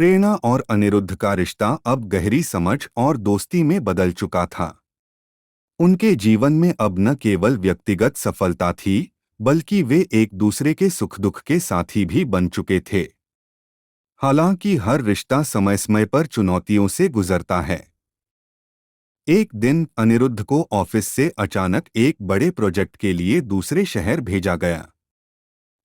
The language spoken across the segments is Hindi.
प्रेरणा और अनिरुद्ध का रिश्ता अब गहरी समझ और दोस्ती में बदल चुका था। उनके जीवन में अब न केवल व्यक्तिगत सफलता थी, बल्कि वे एक दूसरे के सुख दुख के साथी भी बन चुके थे। हालांकि हर रिश्ता समय समय पर चुनौतियों से गुजरता है। एक दिन अनिरुद्ध को ऑफिस से अचानक एक बड़े प्रोजेक्ट के लिए दूसरे शहर भेजा गया।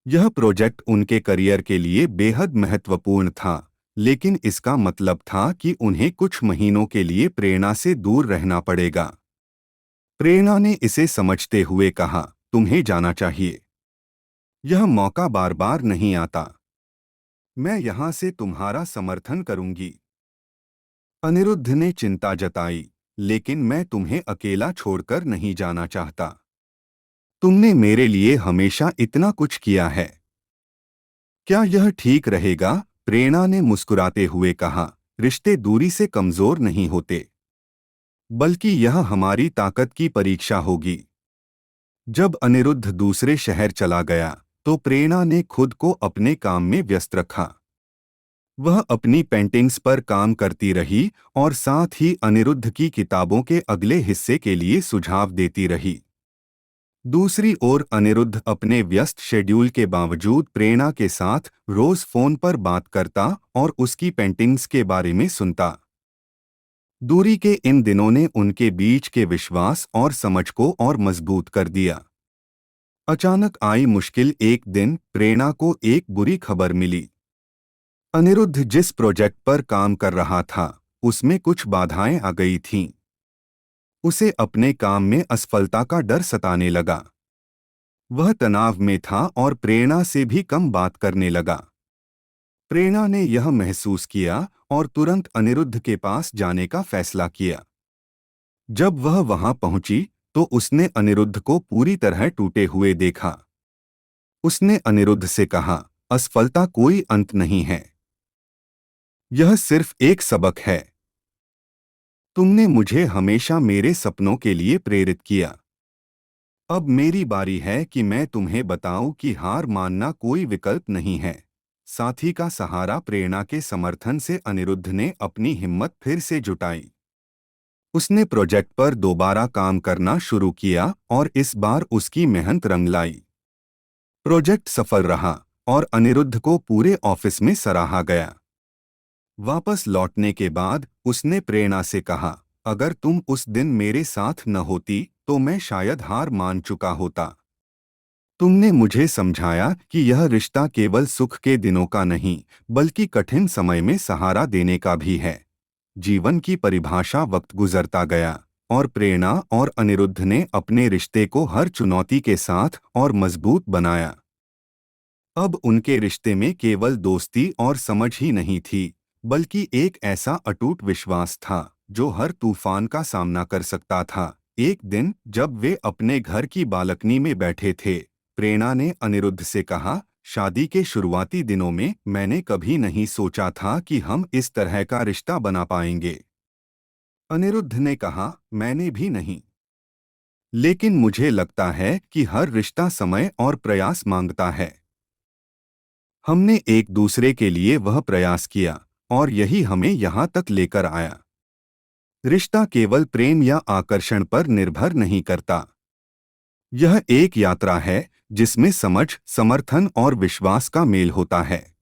यह प्रोजेक्ट उनके करियर के लिए बेहद महत्वपूर्ण था, लेकिन इसका मतलब था कि उन्हें कुछ महीनों के लिए प्रेरणा से दूर रहना पड़ेगा। प्रेरणा ने इसे समझते हुए कहा, तुम्हें जाना चाहिए। यह मौका बार बार नहीं आता। मैं यहाँ से तुम्हारा समर्थन करूंगी। अनिरुद्ध ने चिंता जताई, लेकिन मैं तुम्हें अकेला छोड़कर नहीं जाना चाहता। तुमने मेरे लिए हमेशा इतना कुछ किया है। क्या यह ठीक रहेगा? प्रेरणा ने मुस्कुराते हुए कहा, रिश्ते दूरी से कमजोर नहीं होते, बल्कि यह हमारी ताकत की परीक्षा होगी। जब अनिरुद्ध दूसरे शहर चला गया, तो प्रेरणा ने खुद को अपने काम में व्यस्त रखा। वह अपनी पेंटिंग्स पर काम करती रही और साथ ही अनिरुद्ध की किताबों के अगले हिस्से के लिए सुझाव देती रही। दूसरी ओर अनिरुद्ध अपने व्यस्त शेड्यूल के बावजूद प्रेरणा के साथ रोज फोन पर बात करता और उसकी पेंटिंग्स के बारे में सुनता। दूरी के इन दिनों ने उनके बीच के विश्वास और समझ को और मजबूत कर दिया। अचानक आई मुश्किल एक दिन प्रेरणा को एक बुरी खबर मिली। अनिरुद्ध जिस प्रोजेक्ट पर काम कर रहा था, उसमें कुछ बाधाएं आ गई थीं। उसे अपने काम में असफलता का डर सताने लगा। वह तनाव में था और प्रेरणा से भी कम बात करने लगा। प्रेरणा ने यह महसूस किया और तुरंत अनिरुद्ध के पास जाने का फैसला किया। जब वह वहां पहुंची, तो उसने अनिरुद्ध को पूरी तरह टूटे हुए देखा। उसने अनिरुद्ध से कहा, असफलता कोई अंत नहीं है। यह सिर्फ एक सबक है। तुमने मुझे हमेशा मेरे सपनों के लिए प्रेरित किया। अब मेरी बारी है कि मैं तुम्हें बताऊं कि हार मानना कोई विकल्प नहीं है। साथी का सहारा प्रेरणा के समर्थन से अनिरुद्ध ने अपनी हिम्मत फिर से जुटाई। उसने प्रोजेक्ट पर दोबारा काम करना शुरू किया और इस बार उसकी मेहनत रंग लाई। प्रोजेक्ट सफल रहा और अनिरुद्ध को पूरे ऑफिस में सराहा गया। वापस लौटने के बाद उसने प्रेरणा से कहा, अगर तुम उस दिन मेरे साथ न होती तो मैं शायद हार मान चुका होता। तुमने मुझे समझाया कि यह रिश्ता केवल सुख के दिनों का नहीं, बल्कि कठिन समय में सहारा देने का भी है। जीवन की परिभाषा वक्त गुजरता गया और प्रेरणा और अनिरुद्ध ने अपने रिश्ते को हर चुनौती के साथ और मजबूत बनाया। अब उनके रिश्ते में केवल दोस्ती और समझ ही नहीं थी, बल्कि एक ऐसा अटूट विश्वास था जो हर तूफान का सामना कर सकता था। एक दिन जब वे अपने घर की बालकनी में बैठे थे, प्रेरणा ने अनिरुद्ध से कहा, शादी के शुरुआती दिनों में मैंने कभी नहीं सोचा था कि हम इस तरह का रिश्ता बना पाएंगे। अनिरुद्ध ने कहा, मैंने भी नहीं। लेकिन मुझे लगता है कि हर रिश्ता समय और प्रयास मांगता है। हमने एक दूसरे के लिए वह प्रयास किया और यही हमें यहाँ तक लेकर आया। रिश्ता केवल प्रेम या आकर्षण पर निर्भर नहीं करता। यह एक यात्रा है जिसमें समझ, समर्थन और विश्वास का मेल होता है।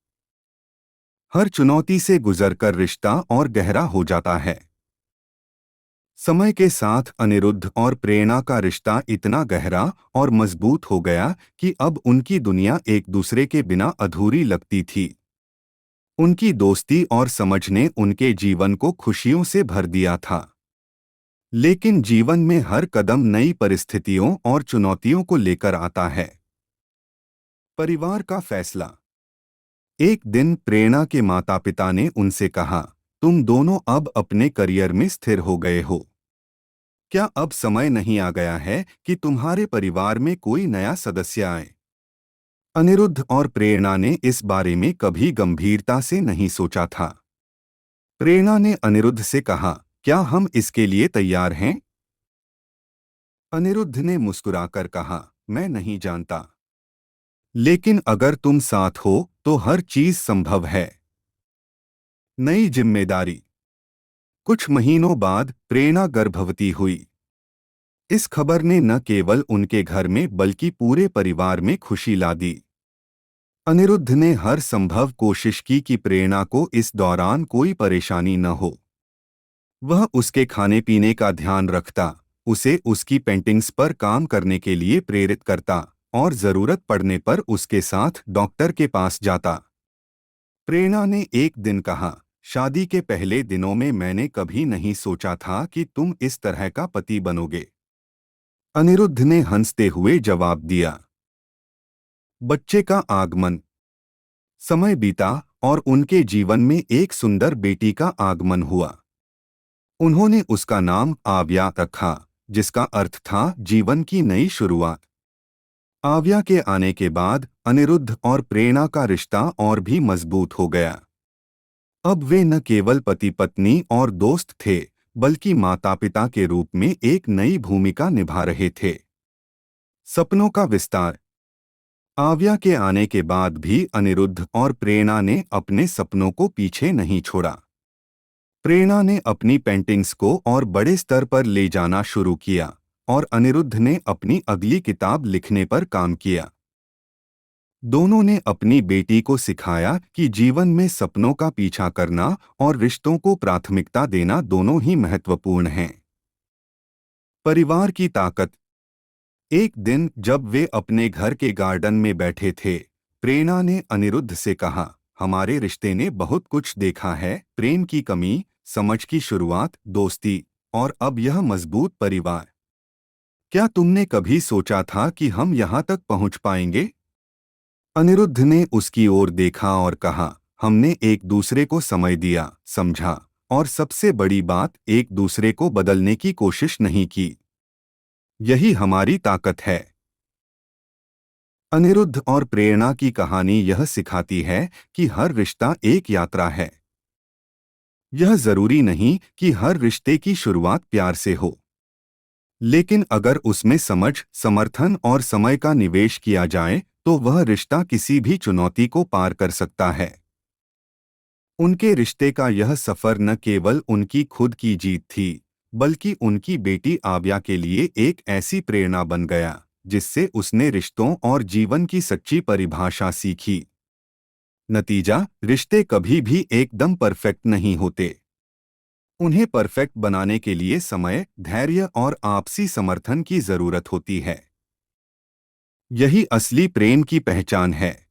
हर चुनौती से गुजरकर रिश्ता और गहरा हो जाता है। समय के साथ अनिरुद्ध और प्रेरणा का रिश्ता इतना गहरा और मजबूत हो गया कि अब उनकी दुनिया एक दूसरे के बिना अधूरी लगती थी। उनकी दोस्ती और समझ ने उनके जीवन को खुशियों से भर दिया था। लेकिन जीवन में हर कदम नई परिस्थितियों और चुनौतियों को लेकर आता है। परिवार का फैसला। एक दिन प्रेरणा के माता-पिता ने उनसे कहा, तुम दोनों अब अपने करियर में स्थिर हो गए हो। क्या अब समय नहीं आ गया है कि तुम्हारे परिवार में कोई नया सदस्य आए? अनिरुद्ध और प्रेरणा ने इस बारे में कभी गंभीरता से नहीं सोचा था। प्रेरणा ने अनिरुद्ध से कहा, क्या हम इसके लिए तैयार हैं? अनिरुद्ध ने मुस्कुराकर कहा, मैं नहीं जानता। लेकिन अगर तुम साथ हो तो हर चीज संभव है। नई जिम्मेदारी। कुछ महीनों बाद प्रेरणा गर्भवती हुई। इस खबर ने न केवल उनके घर में बल्कि पूरे परिवार में खुशी ला दी। अनिरुद्ध ने हर संभव कोशिश की कि प्रेरणा को इस दौरान कोई परेशानी न हो। वह उसके खाने पीने का ध्यान रखता, उसे उसकी पेंटिंग्स पर काम करने के लिए प्रेरित करता और जरूरत पड़ने पर उसके साथ डॉक्टर के पास जाता। प्रेरणा ने एक दिन कहा, शादी के पहले दिनों में मैंने कभी नहीं सोचा था कि तुम इस तरह का पति बनोगे। अनिरुद्ध ने हंसते हुए जवाब दिया। बच्चे का आगमन। समय बीता और उनके जीवन में एक सुंदर बेटी का आगमन हुआ। उन्होंने उसका नाम आव्या रखा, जिसका अर्थ था जीवन की नई शुरुआत। आव्या के आने के बाद अनिरुद्ध और प्रेरणा का रिश्ता और भी मजबूत हो गया। अब वे न केवल पति पत्नी और दोस्त थे, बल्कि माता पिता के रूप में एक नई भूमिका निभा रहे थे। सपनों का विस्तार। आव्या के आने के बाद भी अनिरुद्ध और प्रेरणा ने अपने सपनों को पीछे नहीं छोड़ा। प्रेरणा ने अपनी पेंटिंग्स को और बड़े स्तर पर ले जाना शुरू किया और अनिरुद्ध ने अपनी अगली किताब लिखने पर काम किया। दोनों ने अपनी बेटी को सिखाया कि जीवन में सपनों का पीछा करना और रिश्तों को प्राथमिकता देना दोनों ही महत्वपूर्ण हैं। परिवार की ताकत। एक दिन जब वे अपने घर के गार्डन में बैठे थे, प्रेरणा ने अनिरुद्ध से कहा, हमारे रिश्ते ने बहुत कुछ देखा है, प्रेम की कमी, समझ की शुरुआत, दोस्ती और अब यह मजबूत परिवार। क्या तुमने कभी सोचा था कि हम यहाँ तक पहुँच पाएंगे? अनिरुद्ध ने उसकी ओर देखा और कहा, हमने एक दूसरे को समय दिया, समझा और सबसे बड़ी बात, एक दूसरे को बदलने की कोशिश नहीं की। यही हमारी ताकत है। अनिरुद्ध और प्रेरणा की कहानी यह सिखाती है कि हर रिश्ता एक यात्रा है। यह जरूरी नहीं कि हर रिश्ते की शुरुआत प्यार से हो, लेकिन अगर उसमें समझ, समर्थन और समय का निवेश किया जाए तो वह रिश्ता किसी भी चुनौती को पार कर सकता है। उनके रिश्ते का यह सफर न केवल उनकी खुद की जीत थी, बल्कि उनकी बेटी आव्या के लिए एक ऐसी प्रेरणा बन गया जिससे उसने रिश्तों और जीवन की सच्ची परिभाषा सीखी। नतीजा, रिश्ते कभी भी एकदम परफेक्ट नहीं होते। उन्हें परफेक्ट बनाने के लिए समय, धैर्य और आपसी समर्थन की जरूरत होती है। यही असली प्रेम की पहचान है।